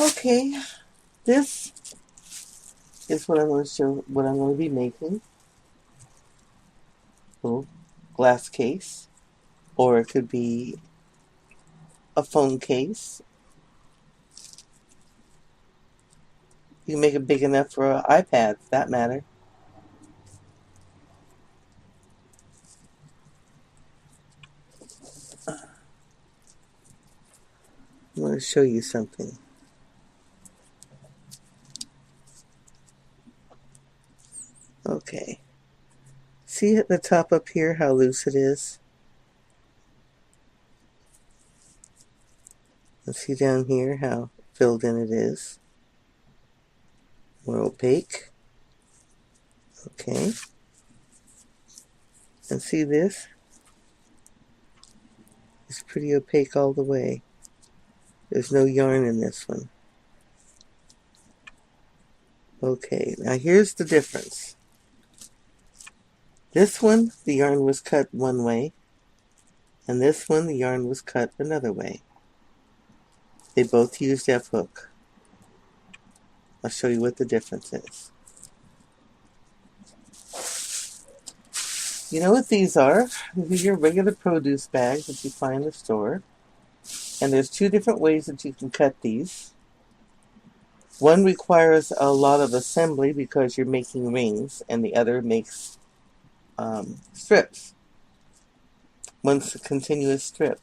Okay, this is what I'm going to show, what I'm going to be making. Little glass case, or it could be a phone case. You can make it big enough for an iPad, for that matter. I'm going to show you something. Okay. See at the top up here how loose it is? And see down here how filled in it is? More opaque. Okay. And see this? It's pretty opaque all the way. There's no yarn in this one. Okay, now here's the difference. This one, the yarn was cut one way, and this one, the yarn was cut another way. They both used F-hook. I'll show you what the difference is. You know what these are? These are your regular produce bags that you find in the store. And there's two different ways that you can cut these. One requires a lot of assembly because you're making rings, and the other makes strips. One's a continuous strip.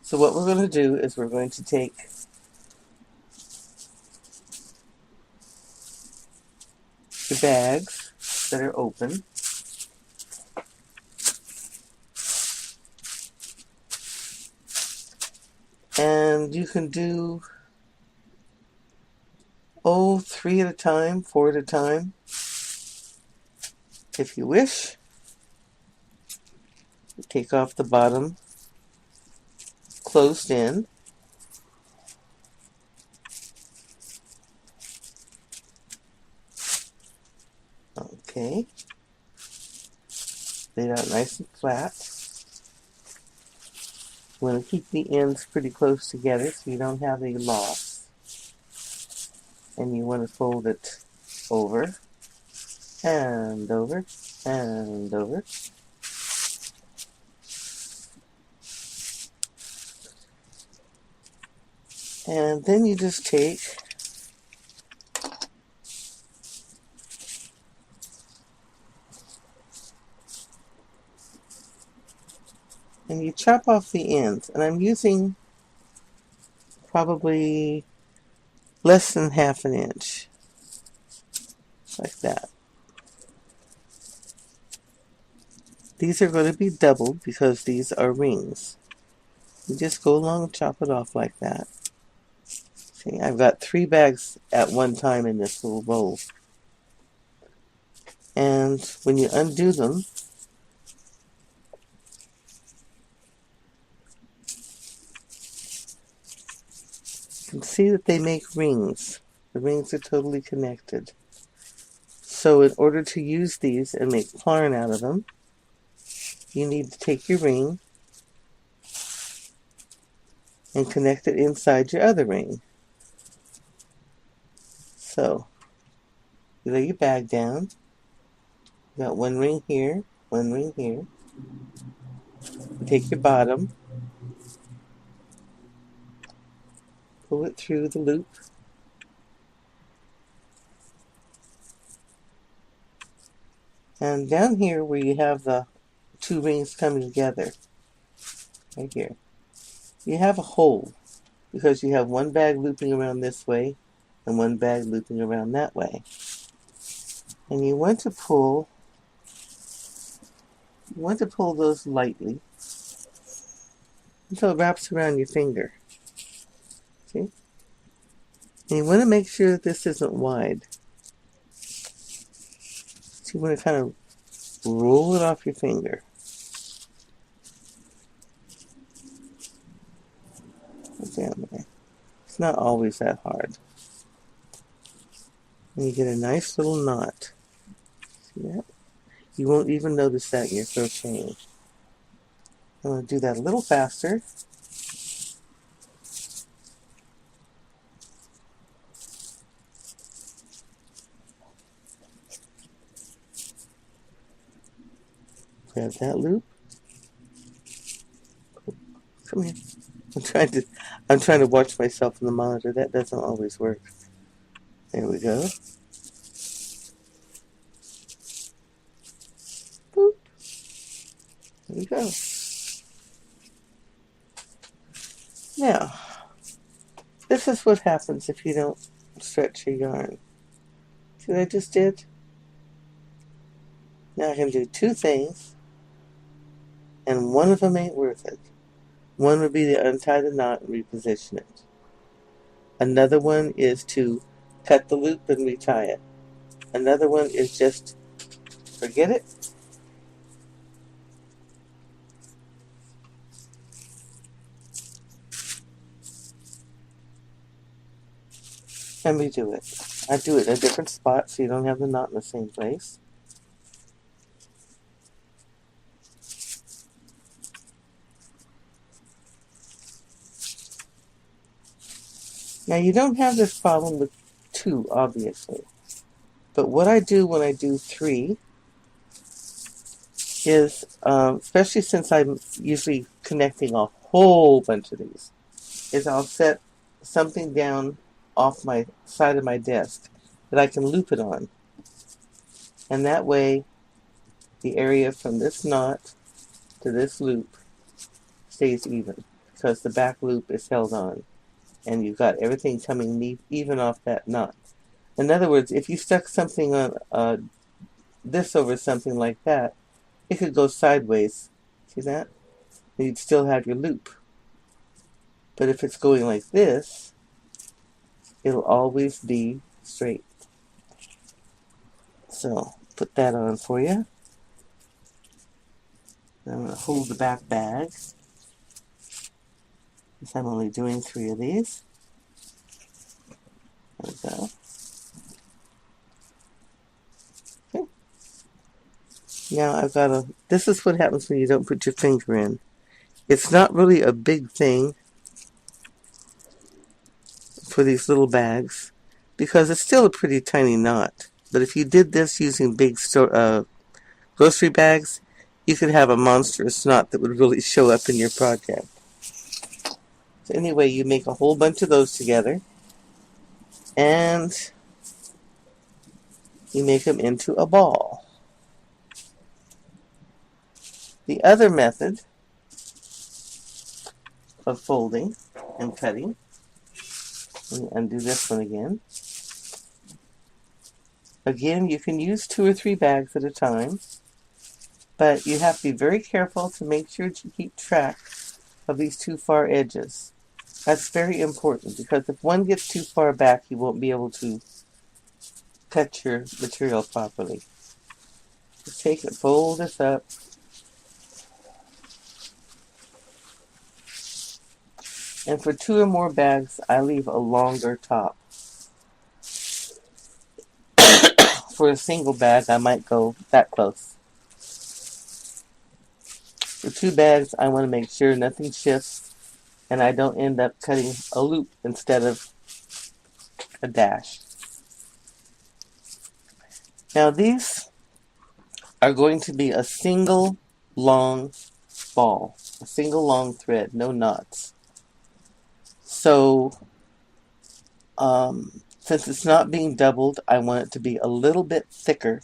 So what we're going to do is we're going to take the bags that are open, and you can do 3 at a time, 4 at a time, if you wish. Take off the bottom closed in. Okay. Lay it out nice and flat. You want to keep the ends pretty close together so you don't have any loss. And you want to fold it over and over and over. And then you just take and you chop off the ends. And I'm using probably less than ½ an inch. Like that. These are going to be doubled because these are rings. You just go along and chop it off like that. See, I've got 3 bags at one time in this little bowl. And when you undo them, you can see that they make rings. The rings are totally connected. So in order to use these and make Plarn out of them, you need to take your ring and connect it inside your other ring. So, you lay your bag down. You got 1 ring here, 1 ring here. You take your bottom, pull it through the loop, and down here where you have the 2 rings coming together, right here, you have a hole because you have 1 bag looping around this way and 1 bag looping around that way. And you want to pull those lightly until it wraps around your finger. See? And you want to make sure that this isn't wide. So you want to kind of roll it off your finger. Down there. It's not always that hard. And you get a nice little knot. See that? You won't even notice that in your crocheting. I'm going to do that a little faster. Grab that loop. Come here. I'm trying to watch myself in the monitor. That doesn't always work. There we go. Boop. There we go. Now, this is what happens if you don't stretch your yarn. See what I just did? Now I can do two things, and one of them ain't worth it. One would be to untie the knot and reposition it. Another one is to cut the loop and retie it. Another one is just forget it. And redo it. I do it in a different spot so you don't have the knot in the same place. Now you don't have this problem with 2, obviously. But what I do when I do 3 is, especially since I'm usually connecting a whole bunch of these, is I'll set something down off my side of my desk that I can loop it on. And that way, the area from this knot to this loop stays even, because the back loop is held on. And you've got everything coming even off that knot. In other words, if you stuck something on this over something like that, it could go sideways. See that? And you'd still have your loop. But if it's going like this, it'll always be straight. So, put that on for you. I'm going to hold the back bag, since I'm only doing 3 of these. There we go. Okay. Now I've got this is what happens when you don't put your finger in. It's not really a big thing for these little bags, because it's still a pretty tiny knot. But if you did this using big grocery bags, you could have a monstrous knot that would really show up in your project. So anyway, you make a whole bunch of those together, and you make them into a ball. The other method of folding and cutting, let me undo this one again. Again, you can use 2 or 3 bags at a time, but you have to be very careful to make sure that you keep track of these 2 far edges. That's very important, because if one gets too far back, you won't be able to cut your material properly. Just take it, fold this up, and for 2 or more bags, I leave a longer top. For a single bag, I might go that close. For 2 bags, I want to make sure nothing shifts and I don't end up cutting a loop instead of a dash. Now these are going to be a single long ball, a single long thread, no knots. So since it's not being doubled, I want it to be a little bit thicker,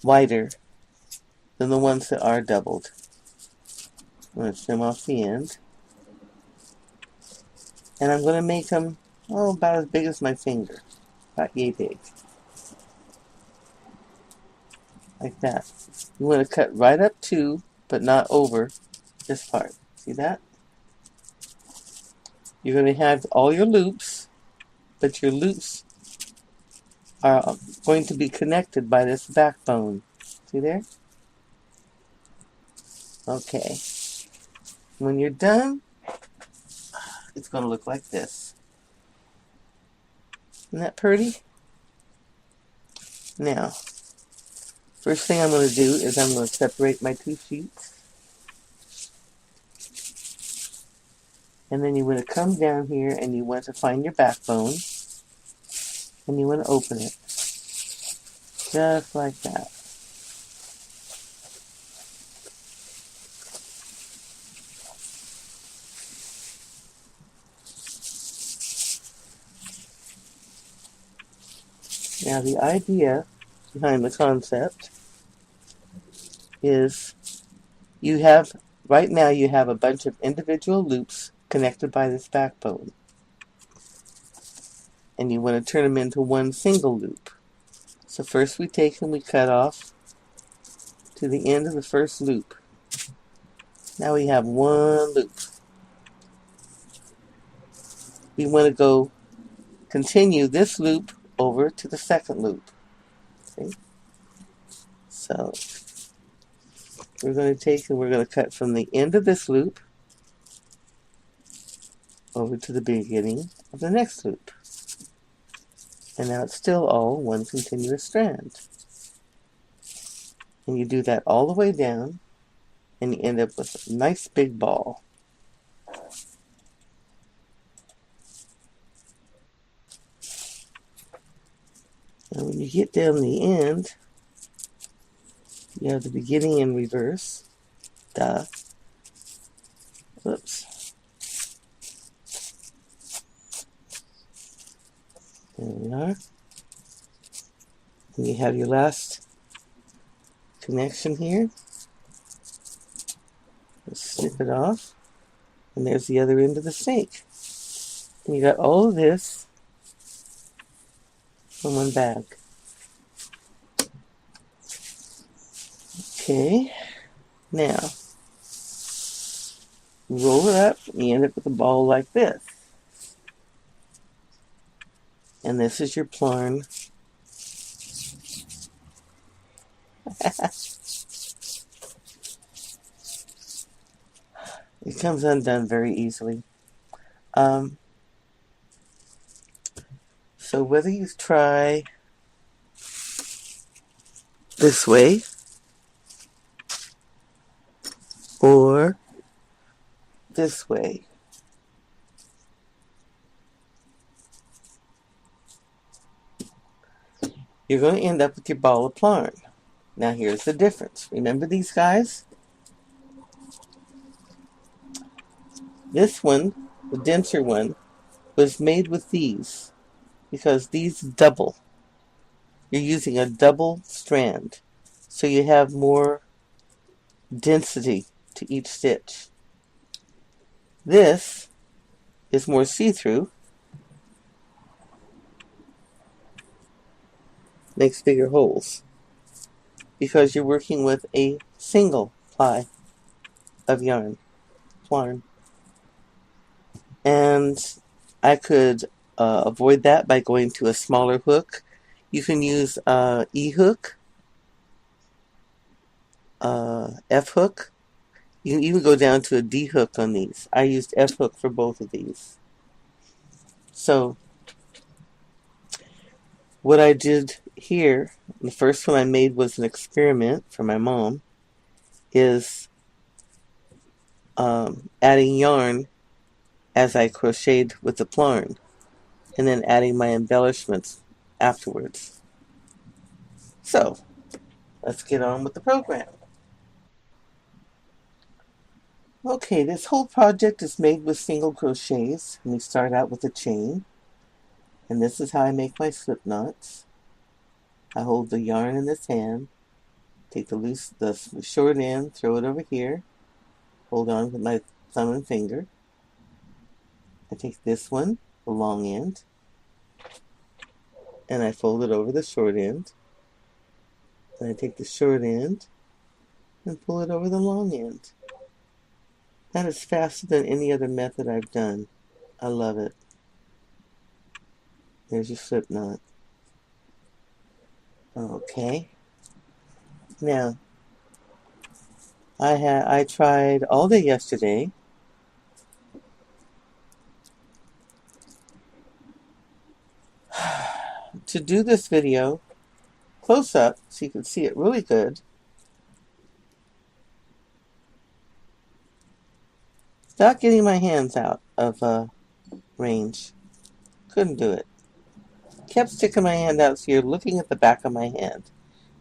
wider than the ones that are doubled. I'm going to trim off the end. And I'm going to make them, about as big as my finger. About yay big. Like that. You want to cut right up to, but not over, this part. See that? You're going to have all your loops, but your loops are going to be connected by this backbone. See there? Okay. When you're done, it's going to look like this. Isn't that pretty? Now, first thing I'm going to do is I'm going to separate my 2 sheets. And then you want to come down here and you want to find your backbone. And you want to open it. Just like that. Now the idea behind the concept is right now you have a bunch of individual loops connected by this backbone. And you want to turn them into one single loop. So first we take and we cut off to the end of the first loop. Now we have one loop. We want to continue this loop over to the second loop. See? So we're going to take and we're going to cut from the end of this loop over to the beginning of the next loop. And now it's still all one continuous strand. And you do that all the way down, and you end up with a nice big ball. And when you get down the end, you have the beginning in reverse. Duh. Whoops. There we are. And you have your last connection here. Just snip it off. And there's the other end of the snake. And you got all of this in one bag. Okay. Now, roll it up and you end up with a ball like this. And this is your Plarn. It comes undone very easily. So whether you try this way or this way, you're going to end up with your ball of Plarn. Now here's the difference. Remember these guys? This one, the denser one, was made with these because these double. You're using a double strand, so you have more density to each stitch. This is more see-through, makes bigger holes, because you're working with a single ply of yarn, Plarn. And I could avoid that by going to a smaller hook. You can use E-hook, F-hook. You can even go down to a D-hook on these. I used F-hook for both of these. So what I did here, the first one I made was an experiment for my mom, is adding yarn as I crocheted with the Plarn, and then adding my embellishments afterwards. So, let's get on with the program. Okay, this whole project is made with single crochets, and we start out with a chain, and this is how I make my slip knots. I hold the yarn in this hand, take the short end, throw it over here, hold on with my thumb and finger. I take this one, the long end, and I fold it over the short end. And I take the short end and pull it over the long end. That is faster than any other method I've done. I love it. There's your slip knot. Okay. Now, I tried all day yesterday to do this video close up so you can see it really good without getting my hands out of range. Couldn't do it. Kept sticking my hand out so you're looking at the back of my hand.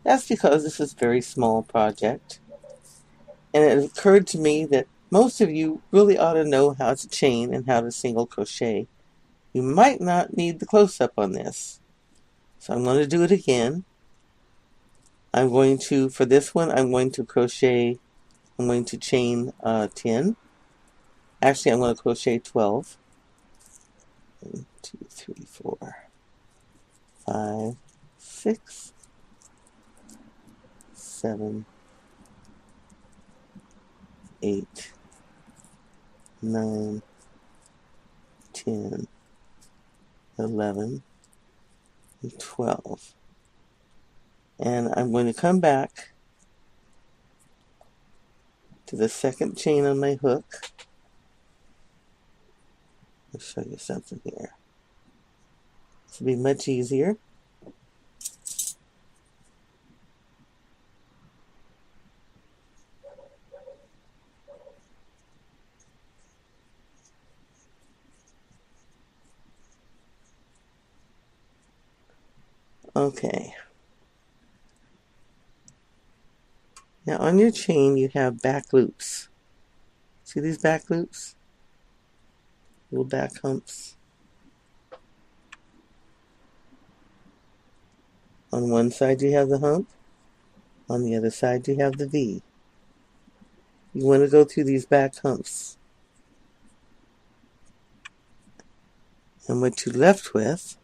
That's because this is a very small project. And it occurred to me that most of you really ought to know how to chain and how to single crochet. You might not need the close-up on this. So I'm going to do it again. I'm going to, for this one, I'm going to chain 10. Actually, I'm going to crochet 12. 1, 2, 3, 4, 5, 6, 7, 8, 9, 10, 11, and 12. And I'm going to come back to the second chain on my hook. I'll show you something here. This will be much easier. Okay. Now on your chain you have back loops. See these back loops? Little back humps. On one side you have the hump. On the other side you have the V. You want to go through these back humps. And what you're left with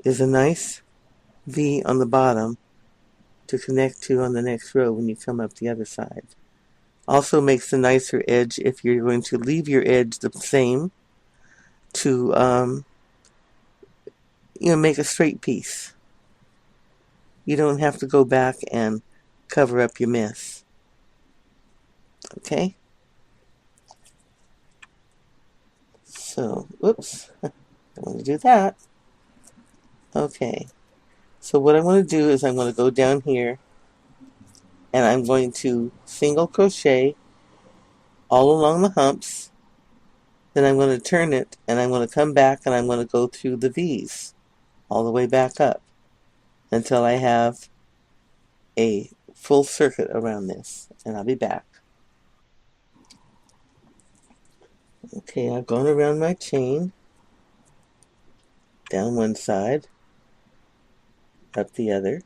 is a nice V on the bottom to connect to on the next row when you come up the other side. Also makes a nicer edge if you're going to leave your edge the same to make a straight piece. You don't have to go back and cover up your mess. Okay? So, oops, I want to do that. Okay, so what I want to do is I'm going to go down here and I'm going to single crochet all along the humps. Then I'm going to turn it and I'm going to come back and I'm going to go through the V's all the way back up until I have a full circuit around this, and I'll be back. Okay, I've gone around my chain, down one side, up the other,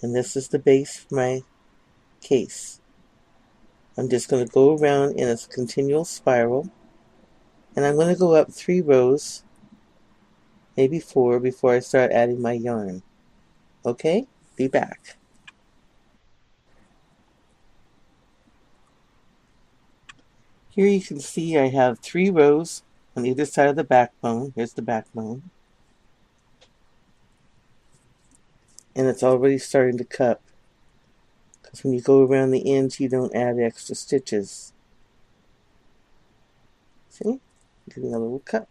and this is the base for my case. I'm just going to go around in a continual spiral, and I'm going to go up 3 rows, maybe 4, before I start adding my yarn. Okay, be back. Here you can see I have 3 rows on either side of the backbone. Here's the backbone. And it's already starting to cup. Because when you go around the ends, you don't add extra stitches. See? Getting a little cup.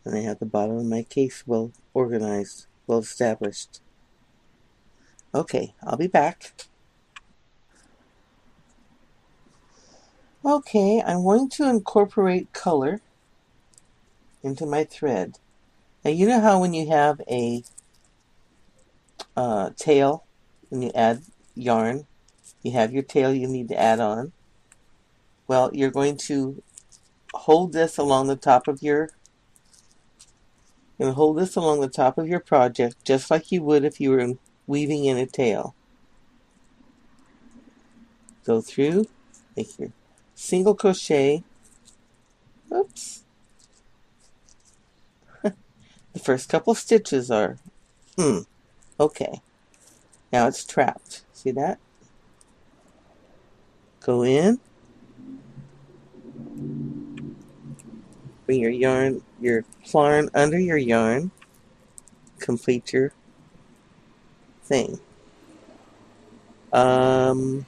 And I have the bottom of my case well organized, well established. Okay, I'll be back. Okay, I'm going to incorporate color into my thread. Now you know how when you have a tail, when you add yarn, you have your tail you need to add on. Well, you're going to hold this along the top of your project just like you would if you were weaving in a tail. Go through, make your single crochet. Oops. The first couple stitches are, okay. Now it's trapped. See that? Go in. Bring your yarn, your Plarn under your yarn. Complete your thing. Go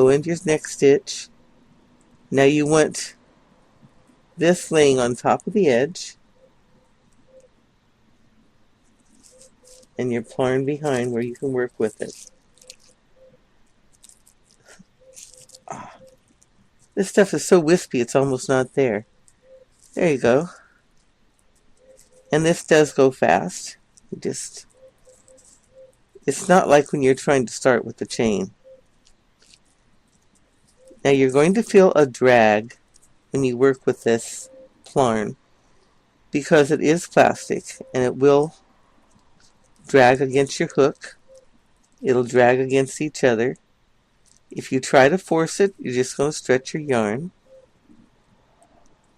into your next stitch. Now you want this laying on top of the edge and your Plarn behind where you can work with it. This stuff is so wispy it's almost not there. There you go. And this does go fast. You just It's not like when you're trying to start with the chain. Now you're going to feel a drag when you work with this Plarn because it is plastic and it will drag against your hook. It'll drag against each other. If you try to force it, you're just going to stretch your yarn.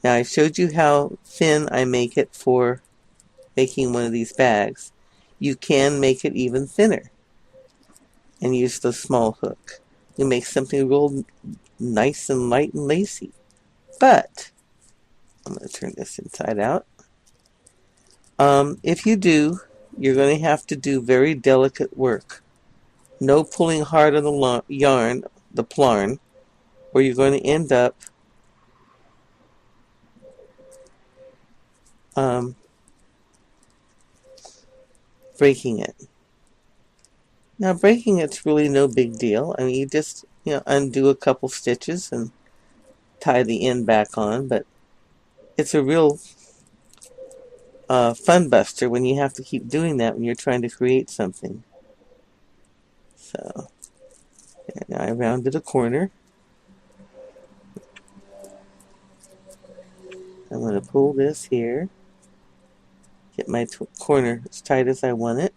Now I showed you how thin I make it for making one of these bags. You can make it even thinner and use the small hook. You make something real nice and light and lacy. But I'm going to turn this inside out. If you do, you're going to have to do very delicate work. No pulling hard on the yarn, the Plarn, or you're going to end up breaking it. Now breaking it's really no big deal. I mean, you just undo a couple stitches and tie the end back on, but it's a real fun buster when you have to keep doing that when you're trying to create something. So now I rounded a corner. I'm going to pull this here, get my corner as tight as I want it,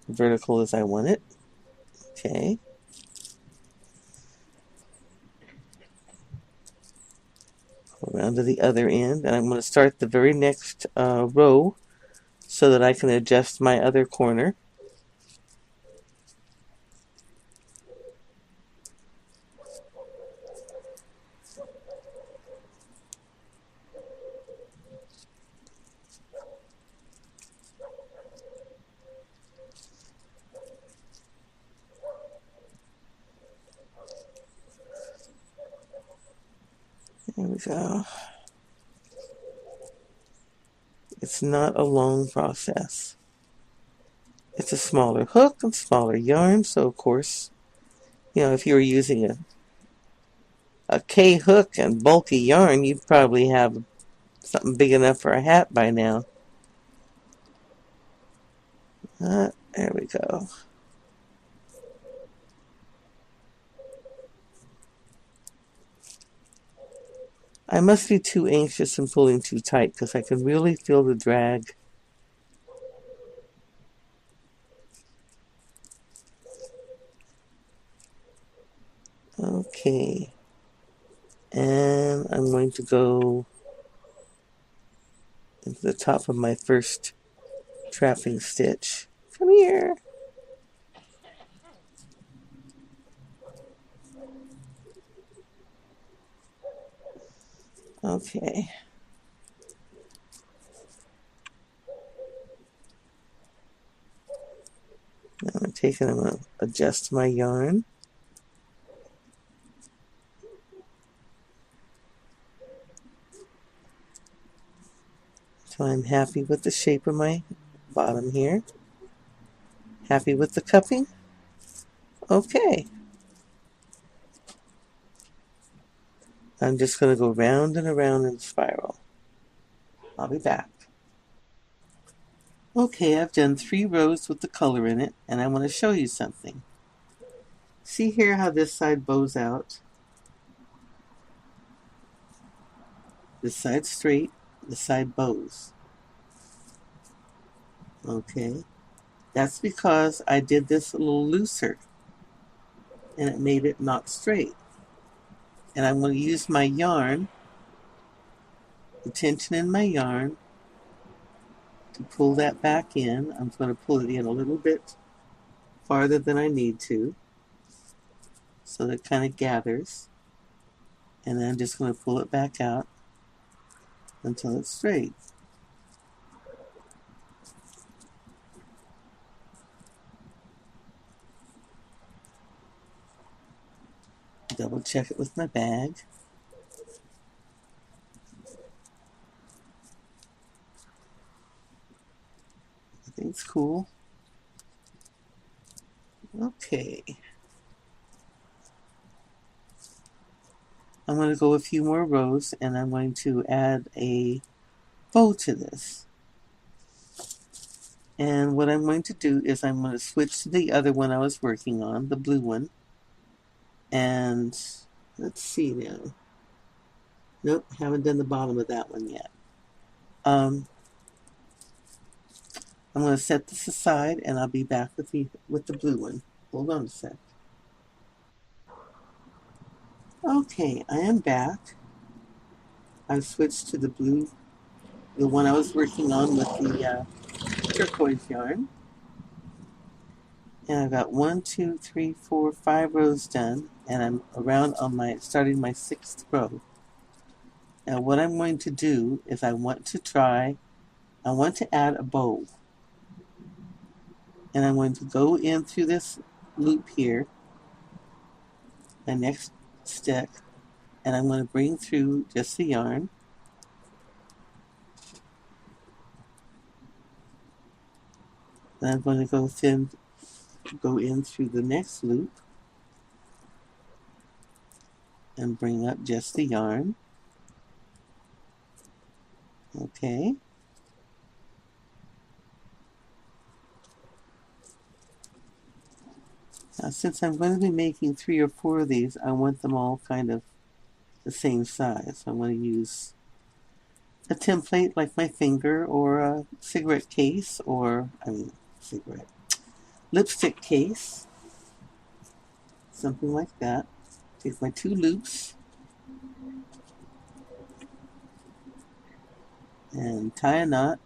vertical as I want it. Okay. Go around to the other end, and I'm going to start the very next row so that I can adjust my other corner. There we go. It's not a long process. It's a smaller hook and smaller yarn, so of course, if you were using a K hook and bulky yarn, you'd probably have something big enough for a hat by now. There we go. I must be too anxious and pulling too tight because I can really feel the drag. Okay. And I'm going to go into the top of my first trapping stitch. Come here. Okay. Now I'm going to adjust my yarn. So I'm happy with the shape of my bottom here. Happy with the cupping? Okay. I'm just going to go round and around in a spiral. I'll be back. Okay, I've done 3 rows with the color in it, and I want to show you something. See here how this side bows out? This side's straight, this side bows. Okay, that's because I did this a little looser, and it made it not straight. And I'm going to use my yarn, the tension in my yarn, to pull that back in. I'm going to pull it in a little bit farther than I need to, so that it kind of gathers. And then I'm just going to pull it back out until it's straight. Double check it with my bag. I think it's cool. Okay. I'm going to go a few more rows and I'm going to add a bow to this. And what I'm going to do is I'm going to switch to the other one I was working on, the blue one. And let's see now. Nope, haven't done the bottom of that one yet. I'm going to set this aside and I'll be back with the blue one. Hold on a sec. Okay, I am back. I've switched to the blue, the one I was working on with the turquoise yarn. And I've got 1, 2, 3, 4, 5 rows done, and I'm around on starting my 6th row. Now what I'm going to do is I want to add a bow. And I'm going to go in through this loop here, my next stick, and I'm going to bring through just the yarn. Then I'm going to go in through the next loop and bring up just the yarn. Okay. Now since I'm going to be making 3 or 4 of these, I want them all kind of the same size. So I'm going to use a template like my finger or a cigarette case lipstick case, something like that. Take my 2 loops and tie a knot.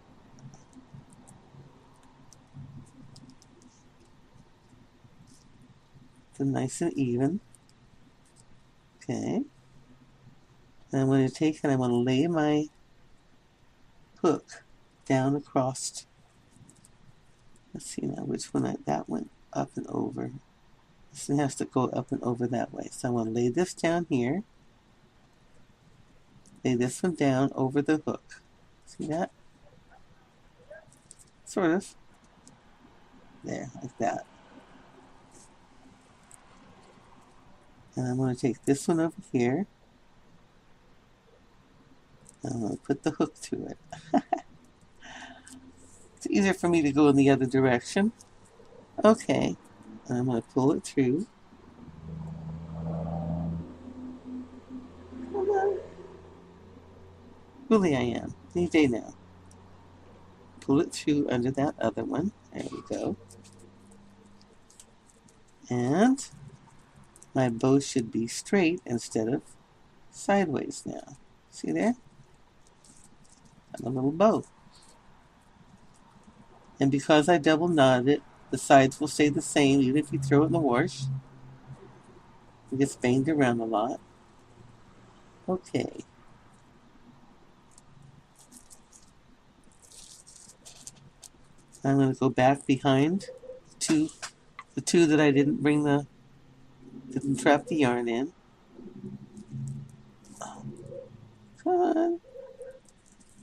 So nice and even. Okay. And I'm going to take and I'm going to lay my hook down across. Let's see now which one that went up and over. This one has to go up and over that way. So I'm going to lay this down here. Lay this one down over the hook. See that? Sort of. There, like that. And I'm going to take this one over here. And I'm going to put the hook through it. It's easier for me to go in the other direction. Okay. And I'm going to pull it through. Really I am. Any day now. Pull it through under that other one. There we go. And my bow should be straight instead of sideways now. See there? I'm a little bow. And because I double knotted it, the sides will stay the same even if you throw it in the wash. It gets banged around a lot. Okay. I'm going to go back behind the two that I didn't trap the yarn in. Come on.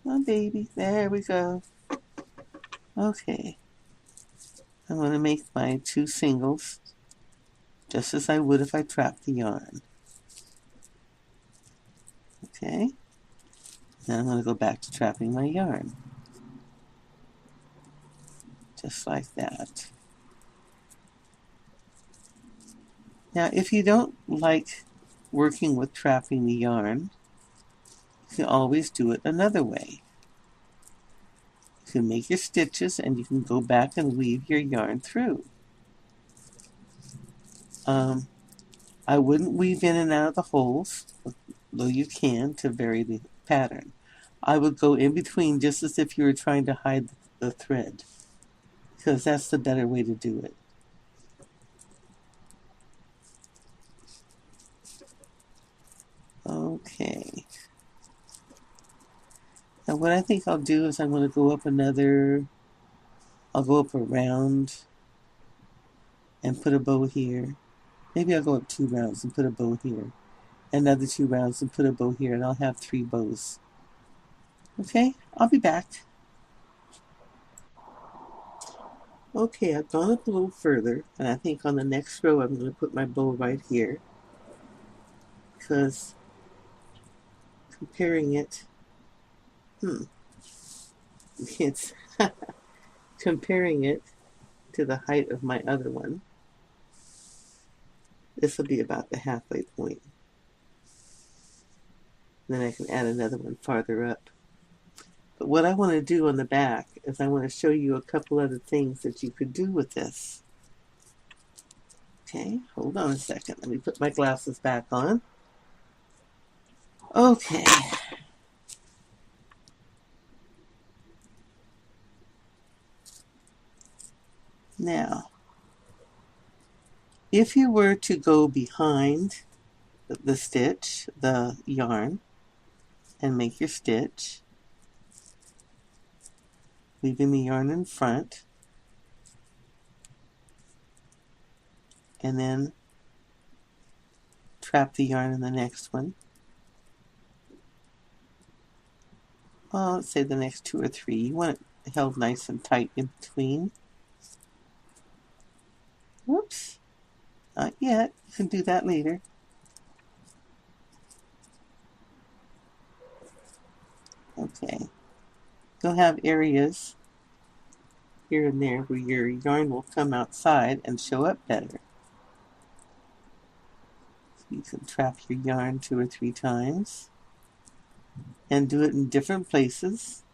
Come on, baby. There we go. Okay. I'm going to make my 2 singles just as I would if I trapped the yarn. Okay. Then I'm going to go back to trapping my yarn. Just like that. Now, if you don't like working with trapping the yarn, you can always do it another way. You can make your stitches and you can go back and weave your yarn through. I wouldn't weave in and out of the holes, though you can to vary the pattern. I would go in between just as if you were trying to hide the thread, because that's the better way to do it. Okay. Now what I think I'll do is I'm going to go up I'll go up around and put a bow here. Maybe I'll go up 2 rounds and put a bow here. Another 2 rounds and put a bow here, and I'll have 3 bows. Okay, I'll be back. Okay, I've gone up a little further, and I think on the next row I'm going to put my bow right here, because comparing it, it's comparing it to the height of my other one. This will be about the halfway point. Then I can add another one farther up. But what I want to do on the back is I want to show you a couple other things that you could do with this. Okay, hold on a second. Let me put my glasses back on. Okay. Now, if you were to go behind the stitch, the yarn, and make your stitch, leaving the yarn in front, and then trap the yarn in the next one. Well, let's say the next 2 or 3. You want it held nice and tight in between. Whoops, not yet. You can do that later. Okay. You'll have areas here and there where your yarn will come outside and show up better. So you can trap your yarn 2 or 3 times and do it in different places.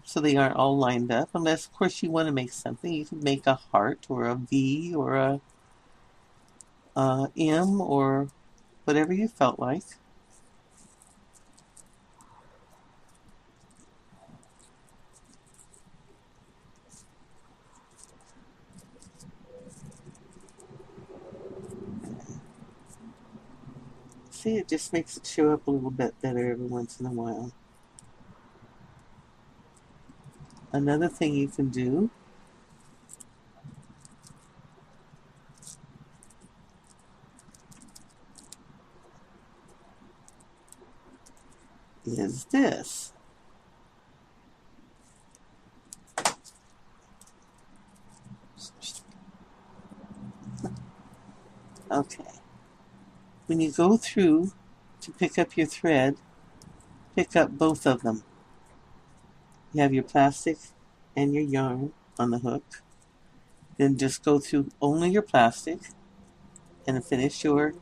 So they aren't all lined up, unless of course you want to make something. You can make a heart or a V or a M or whatever you felt like. See, it just makes it show up a little bit better every once in a while. Another thing you can do is this. Okay. When you go through to pick up your thread, pick up both of them. You have your plastic and your yarn on the hook. Then just go through only your plastic and finish your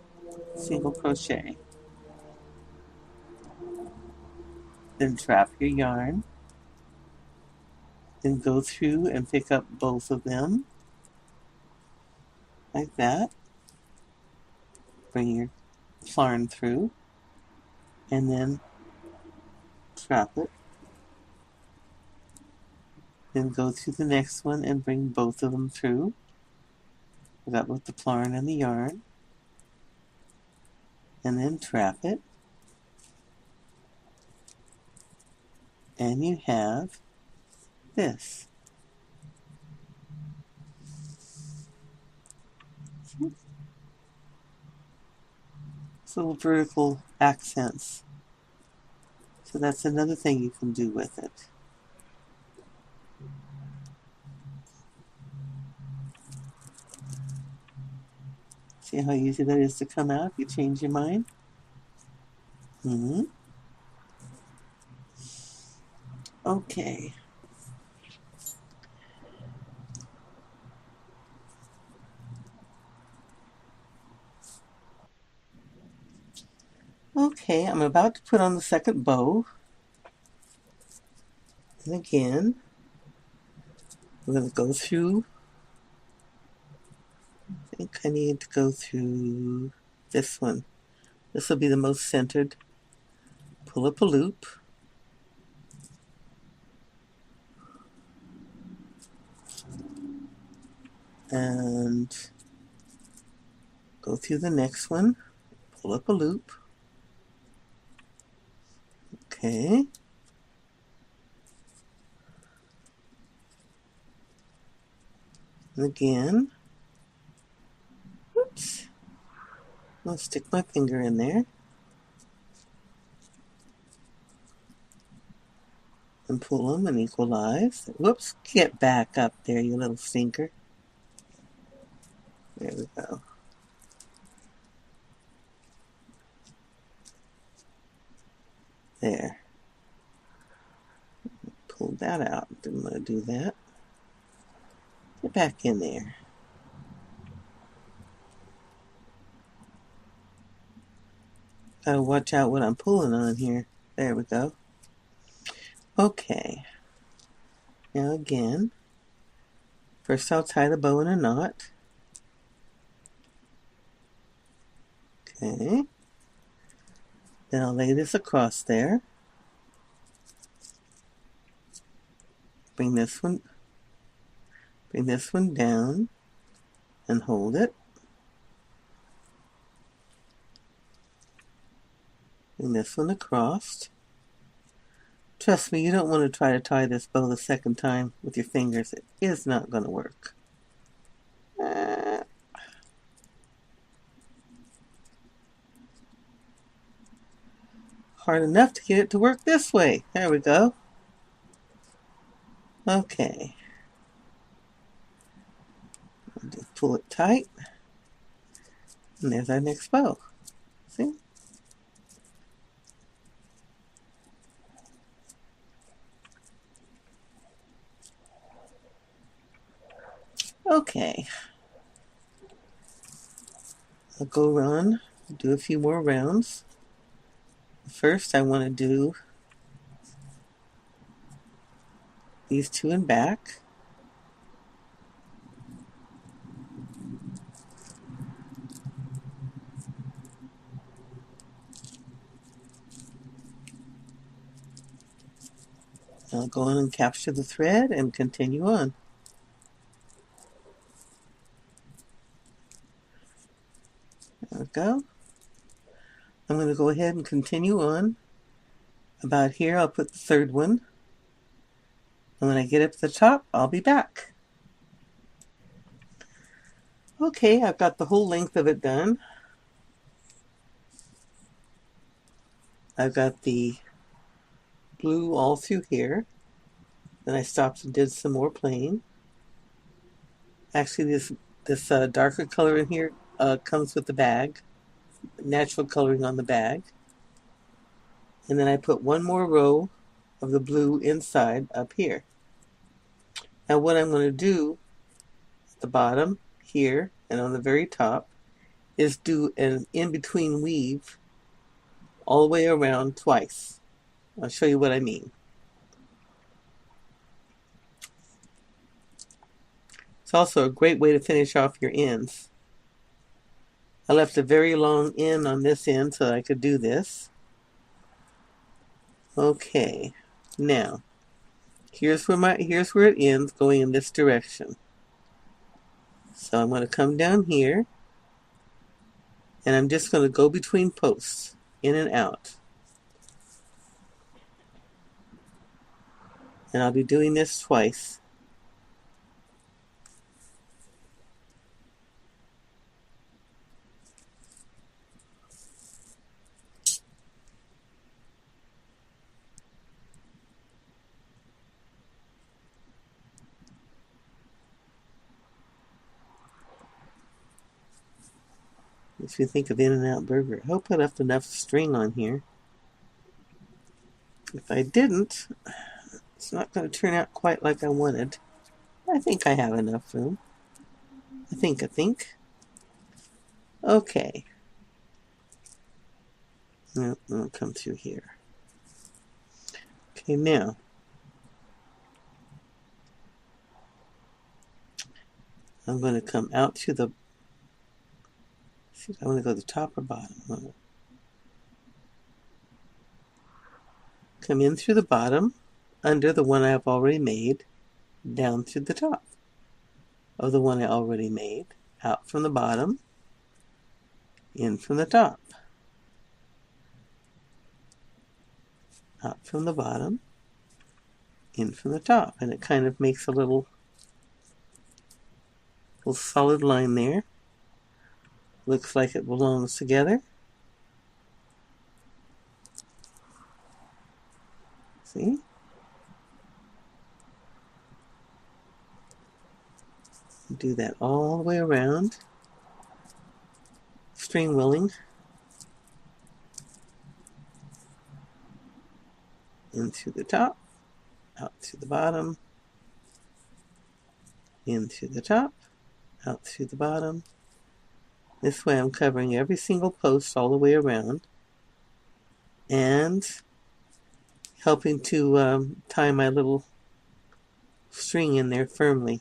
single crochet. Then trap your yarn. Then go through and pick up both of them like that. Bring your Plarn through and then trap it. Then go through the next one and bring both of them through. That with the Plarn and the yarn. And then trap it. And you have this. It's little vertical accents. So that's another thing you can do with it. See how easy that is to come out if you change your mind? Okay. Okay, I'm about to put on the second bow. And again, we're going to go through. I think I need to go through this one. This will be the most centered. Pull up a loop. And go through the next one. Pull up a loop. Okay. And again. Oops. I'll stick my finger in there. And pull them and equalize. Whoops. Get back up there, you little stinker. There we go. There. Pull that out. Didn't want to do that. Get back in there. Gotta watch out what I'm pulling on here. There we go. Okay. Now again, first I'll tie the bow in a knot. Okay. Then I'll lay this across there. Bring this one down and hold it. Bring this one across. Trust me, you don't want to try to tie this bow the second time with your fingers. It is not going to work. Hard enough to get it to work this way. There we go. Okay. Just pull it tight. And there's our next bow. See? Okay. I'll go run, do a few more rounds. First, I want to do these two in back. I'll go in and capture the thread and continue on. There we go. I'm going to go ahead and continue on. About here, I'll put the third one. And when I get up to the top, I'll be back. Okay, I've got the whole length of it done. I've got the blue all through here. Then I stopped and did some more playing. Actually, this darker color in here comes with the bag. Natural coloring on the bag. And then I put one more row of the blue inside up here. Now what I'm going to do at the bottom here and on the very top is do an in-between weave all the way around twice. I'll show you what I mean. It's also a great way to finish off your ends. I left a very long end on this end so that I could do this. Okay, now here's where it ends, going in this direction. So I'm going to come down here and I'm just going to go between posts, in and out. And I'll be doing this twice. If you think of In-N-Out Burger, I hope I left enough string on here. If I didn't, it's not going to turn out quite like I wanted. I think I have enough room. I think. Okay. No, I'll come through here. Okay, now. I'm going to come out to the... I want to go to the top or bottom. Come in through the bottom, under the one I've already made, down through the top of the one I already made, out from the bottom, in from the top, out from the bottom, in from the top, and it kind of makes a little solid line there. Looks like it belongs together. See? Do that all the way around. String willing. In through the top, out through the bottom, in through the top, out through the bottom. This way I'm covering every single post all the way around and helping to tie my little string in there firmly.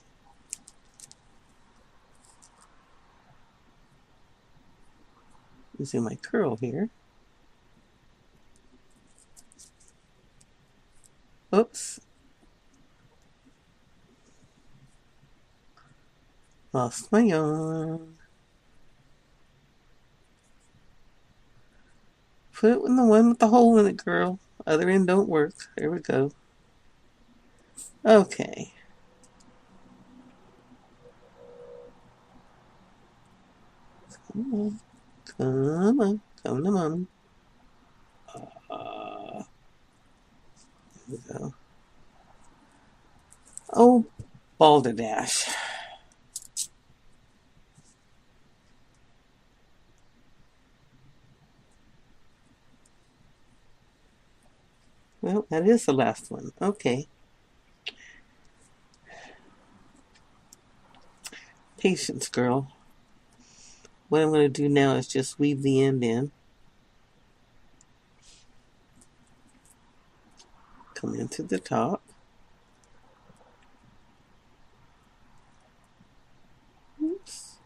Using my curl here. Oops. Lost my yarn. Put it in the one with the hole in it, girl. Other end don't work. There we go. Okay. Come on. Come on. Come to mommy. There we go. Oh, balderdash. Well, that is the last one. Okay. Patience, girl. What I'm going to do now is just weave the end in. Come into the top. Oops.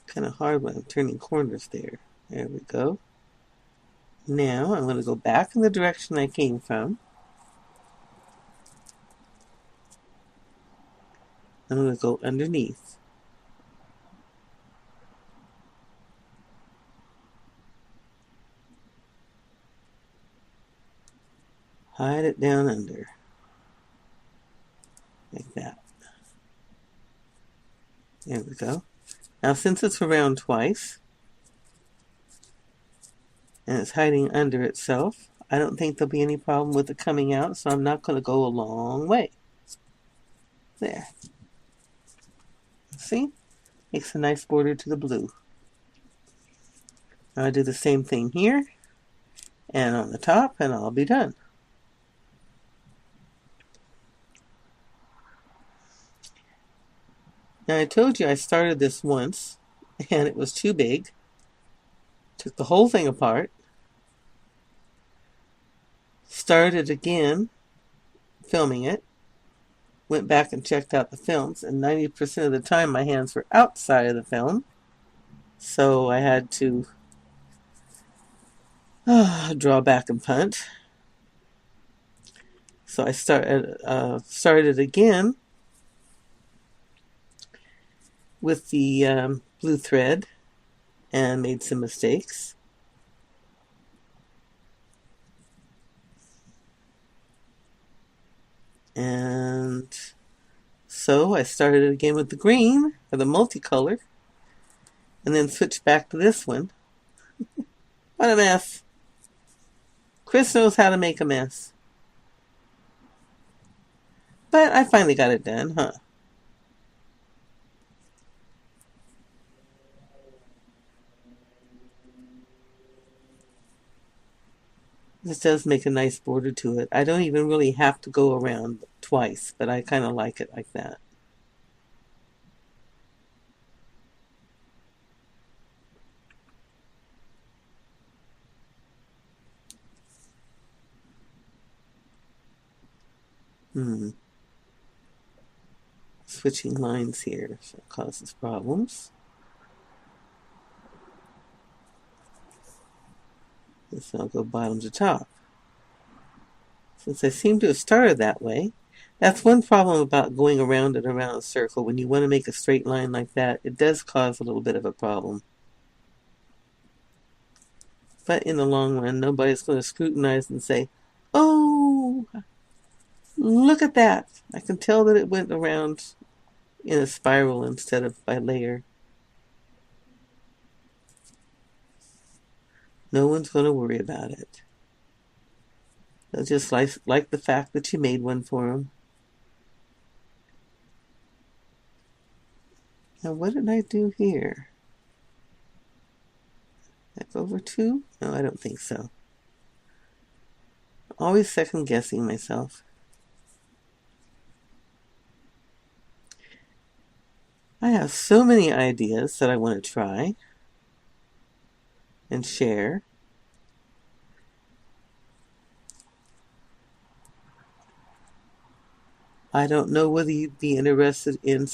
Kind of hard when I'm turning corners there. There we go. Now I'm going to go back in the direction I came from. I'm going to go underneath. Hide it down under. Like that. There we go. Now since it's around twice, and it's hiding under itself, I don't think there'll be any problem with it coming out, so I'm not going to go a long way. There. See? Makes a nice border to the blue. Now I do the same thing here, and on the top, and I'll be done. Now I told you I started this once, and it was too big. Took the whole thing apart. Started again, filming it. Went back and checked out the films, and 90% of the time my hands were outside of the film. So I had to draw back and punt. So I started again with the blue thread and made some mistakes. And so I started again with the green, or the multicolor, and then switched back to this one. What a mess. Chris knows how to make a mess. But I finally got it done, huh? This does make a nice border to it. I don't even really have to go around twice, but I kind of like it like that. Switching lines here, so it causes problems. So I'll go bottom to top. Since I seem to have started that way, that's one problem about going around and around a circle. When you want to make a straight line like that, it does cause a little bit of a problem. But in the long run, nobody's going to scrutinize and say, oh, look at that. I can tell that it went around in a spiral instead of by layer. No one's going to worry about it. They'll just like the fact that you made one for them. Now, what did I do here? Back over 2? No, I don't think so. Always second guessing myself. I have so many ideas that I want to try and share. I don't know whether you'd be interested in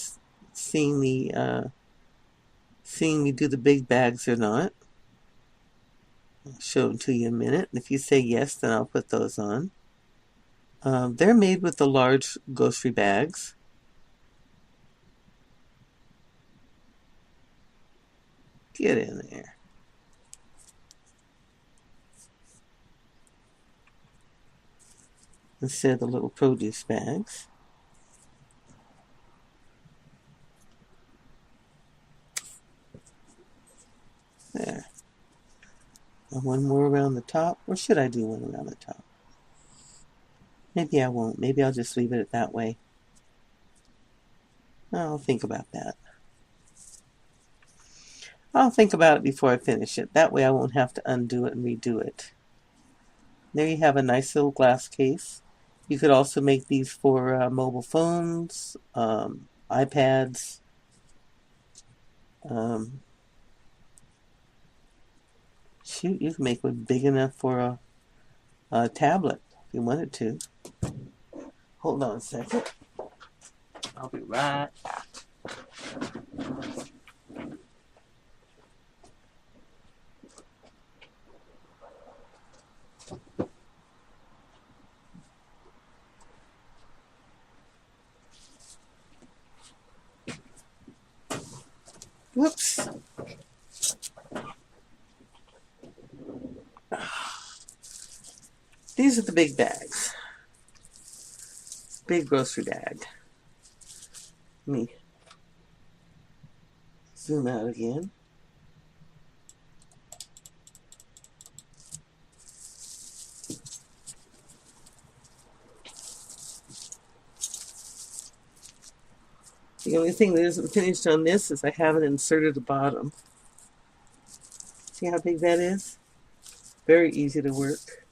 seeing me do the big bags or not. I'll show them to you in a minute. And if you say yes, then I'll put those on. They're made with the large grocery bags. Get in there. Instead of the little produce bags. There. And one more around the top. Or should I do one around the top? Maybe I won't. Maybe I'll just leave it that way. I'll think about that. I'll think about it before I finish it. That way I won't have to undo it and redo it. There you have a nice little glass case. You could also make these for mobile phones, iPads, shoot, you can make one big enough for a tablet if you wanted to. Hold on a second. I'll be right back. Whoops. These are the big bags. Big grocery bag. Let me zoom out again. The only thing that isn't finished on this is I haven't inserted the bottom. See how big that is? Very easy to work.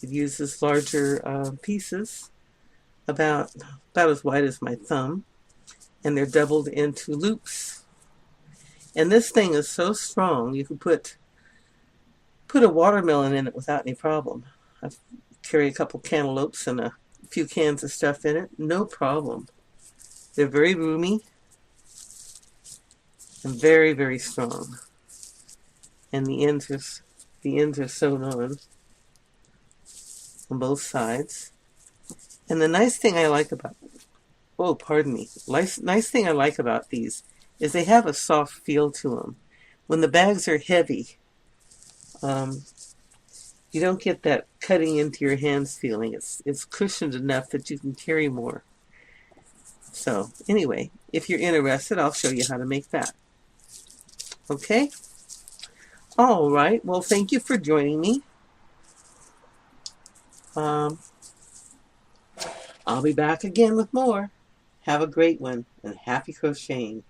It uses larger pieces, about as wide as my thumb, and they're doubled into loops. And this thing is so strong, you can put a watermelon in it without any problem. I carry a couple cantaloupes and a few cans of stuff in it, no problem. They're very roomy and very, very strong. And the ends are sewn on both sides. And the nice thing I like about nice thing I like about these is they have a soft feel to them. When the bags are heavy, you don't get that cutting into your hands feeling. It's cushioned enough that you can carry more. So anyway, if you're interested, I'll show you how to make that. Okay? All right. Well, thank you for joining me. I'll be back again with more. Have a great one and happy crocheting.